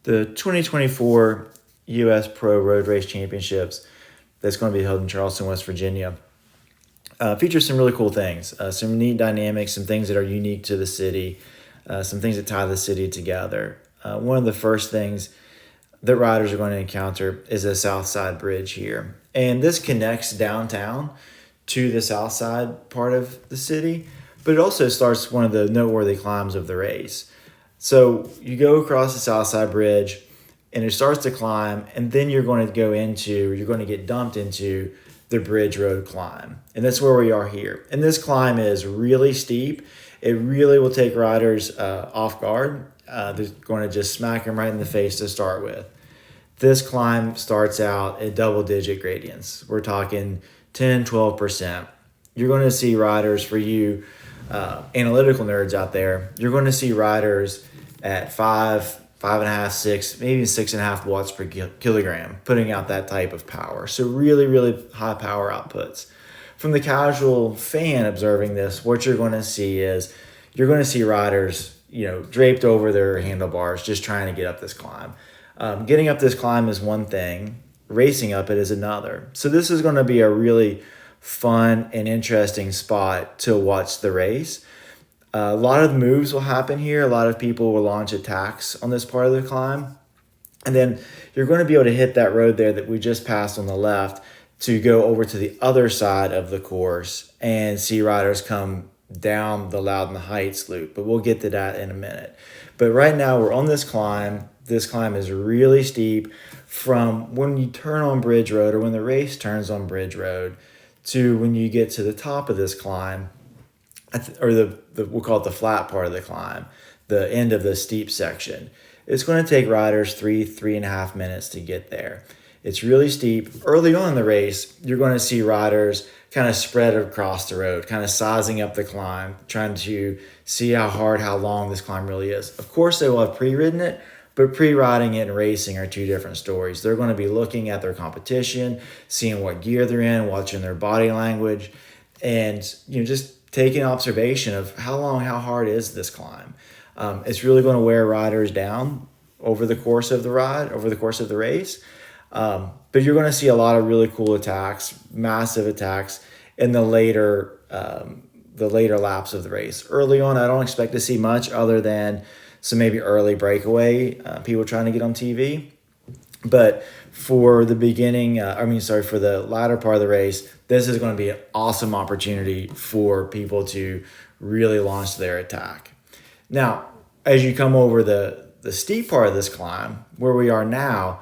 The 2024 U.S. Pro Road Race Championships that's going to be held in Charleston, West Virginia, features some really cool things, some neat dynamics, some things that are unique to the city, some things that tie the city together. One of the first things that riders are going to encounter is a South Side Bridge here. And this connects downtown to the south side part of the city, but it also starts one of the noteworthy climbs of the race. So you go across the South Side Bridge and it starts to climb, and then you're going to get dumped into the Bridge Road climb. And that's where we are here. And this climb is really steep. It really will take riders off guard. They're going to just smack them right in the face to start with. This climb starts out at double-digit gradients. We're talking 10, 12%. You're going to see riders, for you analytical nerds out there, you're going to see riders at 5.5, 6, maybe 6.5 watts per kilogram, putting out that type of power. So really, really high power outputs. From the casual fan observing this, what you're going to see is you're going to see riders, draped over their handlebars, just trying to get up this climb. Getting up this climb is one thing, racing up it is another. So this is going to be a really fun and interesting spot to watch the race. A lot of moves will happen here. A lot of people will launch attacks on this part of the climb. And then you're going to be able to hit that road there that we just passed on the left to go over to the other side of the course and see riders come down the Loudon Heights loop. But we'll get to that in a minute. But right now we're on this climb. This climb is really steep from when you turn on Bridge Road, or when the race turns on Bridge Road, to when you get to the top of this climb, or we'll call it the flat part of the climb, the end of the steep section. It's going to take riders 3.5 minutes to get there. It's really steep. Early on in the race, you're going to see riders kind of spread across the road, kind of sizing up the climb, trying to see how long this climb really is. Of course, they will have pre-ridden it, but pre-riding it and racing are two different stories. They're going to be looking at their competition, seeing what gear they're in, watching their body language, and just taking observation of how hard is this climb. It's really going to wear riders down over the course of the race. But you're going to see a lot of really cool attacks, massive attacks in the later laps of the race. Early on, I don't expect to see much other than some maybe early breakaway, people trying to get on TV. But for the for the latter part of the race, this is going to be an awesome opportunity for people to really launch their attack. Now, as you come over the steep part of this climb, where we are now,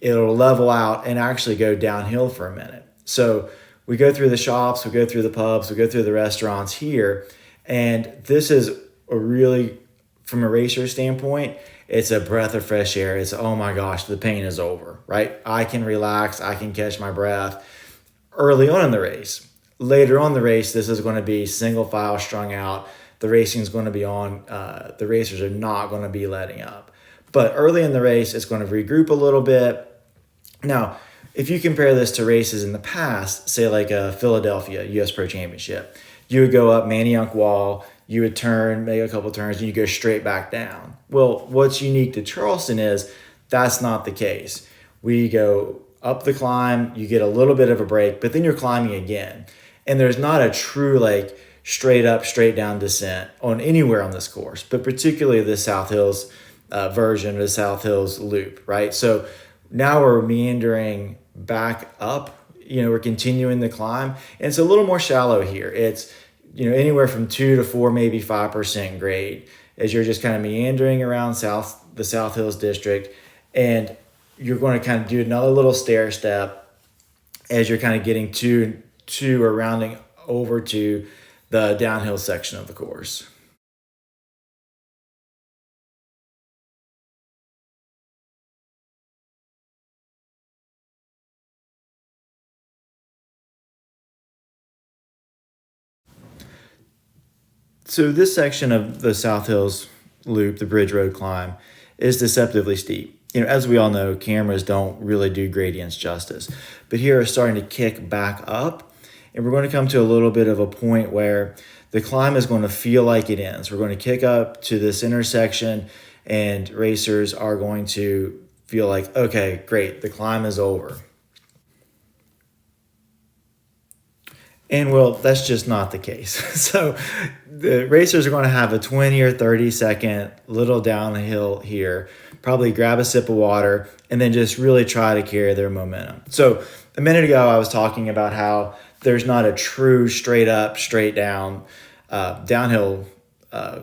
it'll level out and actually go downhill for a minute. So we go through the shops, we go through the pubs, we go through the restaurants here, and this is from a racer standpoint, it's a breath of fresh air. It's, oh my gosh, the pain is over, right? I can relax, I can catch my breath early on in the race. Later on in the race, this is going to be single file strung out. The racing is going to be on. The racers are not going to be letting up. But early in the race, it's going to regroup a little bit. Now, if you compare this to races in the past, say like a Philadelphia U.S. Pro Championship, you would go up Manayunk Wall, you would turn, make a couple turns, and you go straight back down. Well, what's unique to Charleston is that's not the case. We go up the climb, you get a little bit of a break, but then you're climbing again. And there's not a true straight up, straight down descent on anywhere on this course, but particularly the South Hills version of the South Hills loop, right? So now we're meandering back up, we're continuing the climb, and it's a little more shallow here. It's anywhere from 2 to 4, maybe 5% grade as you're just kind of meandering around the South Hills district, and you're going to kind of do another little stair step as you're kind of getting to or rounding over to the downhill section of the course. So this section of the South Hills loop, the Bridge Road climb, is deceptively steep. As we all know, cameras don't really do gradients justice. But here it's starting to kick back up, and we're going to come to a little bit of a point where the climb is going to feel like it ends. We're going to kick up to this intersection, and racers are going to feel like, okay, great, the climb is over. And well, that's just not the case. So the racers are going to have a 20 or 30 second little downhill here, probably grab a sip of water, and then just really try to carry their momentum. So a minute ago, I was talking about how there's not a true straight up, straight down, downhill,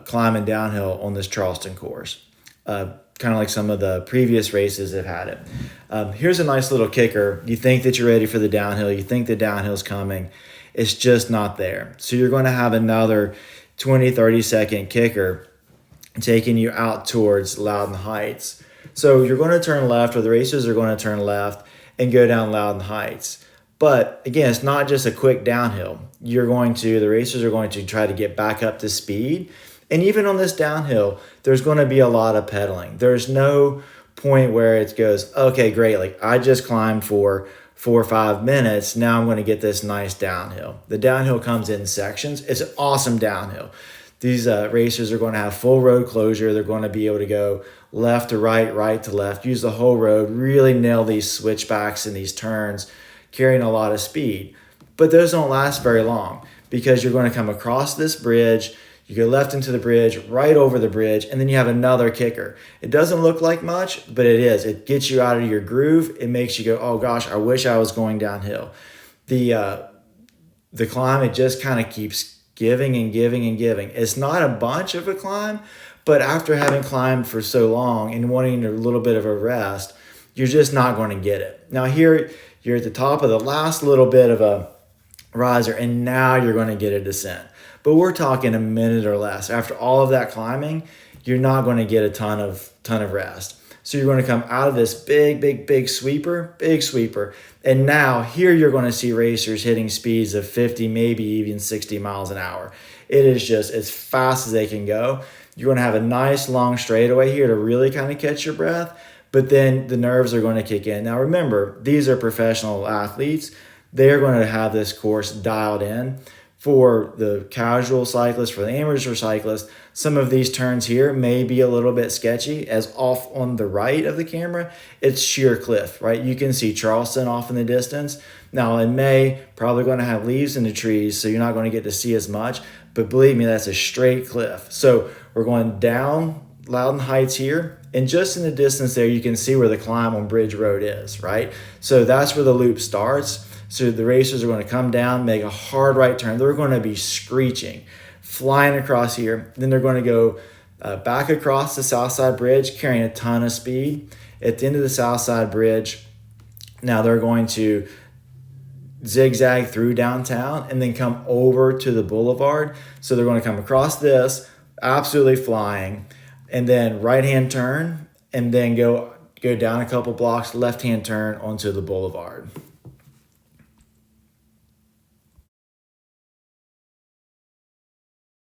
climbing downhill on this Charleston course. Kind of like some of the previous races have had it. Here's a nice little kicker. You think that you're ready for the downhill. You think the downhill's coming. It's just not there. So you're going to have another 20, 30 second kicker taking you out towards Loudon Heights. So you're going to turn left, or the racers are going to turn left and go down Loudon Heights. But again, it's not just a quick downhill. The racers are going to try to get back up to speed. And even on this downhill, there's going to be a lot of pedaling. There's no point where it goes, okay, great. Like I just climbed for 4 or 5 minutes. Now I'm going to get this nice downhill. The downhill comes in sections. It's an awesome downhill. These racers are going to have full road closure. They're going to be able to go left to right, right to left, use the whole road, really nail these switchbacks and these turns, carrying a lot of speed. But those don't last very long because you're going to come across this bridge. You go left into the bridge, right over the bridge, and then you have another kicker. It doesn't look like much, but it is. It gets you out of your groove. It makes you go, oh gosh, I wish I was going downhill. The climb, it just kind of keeps giving and giving and giving. It's not a bunch of a climb, but after having climbed for so long and wanting a little bit of a rest, you're just not going to get it. Now here, you're at the top of the last little bit of a riser, and now you're going to get a descent. But we're talking a minute or less. After all of that climbing, you're not going to get a ton of rest. So you're going to come out of this big sweeper. And now here you're going to see racers hitting speeds of 50, maybe even 60 miles an hour. It is just as fast as they can go. You're going to have a nice long straightaway here to really kind of catch your breath. But then the nerves are going to kick in. Now remember, these are professional athletes. They're going to have this course dialed in. For the casual cyclist, for the amateur cyclist, some of these turns here may be a little bit sketchy. As off on the right of the camera, it's sheer cliff, right? You can see Charleston off in the distance. Now in May, probably going to have leaves in the trees, so you're not going to get to see as much. But believe me, that's a straight cliff. So we're going down Loudon Heights here, and just in the distance there, you can see where the climb on Bridge Road is, right? So that's where the loop starts. So the racers are going to come down, make a hard right turn. They're going to be screeching, flying across here. Then they're going to go back across the Southside Bridge, carrying a ton of speed. At the end of the Southside Bridge, now they're going to zigzag through downtown and then come over to the boulevard. So they're going to come across this, absolutely flying, and then right-hand turn, and then go down a couple blocks, left-hand turn onto the boulevard.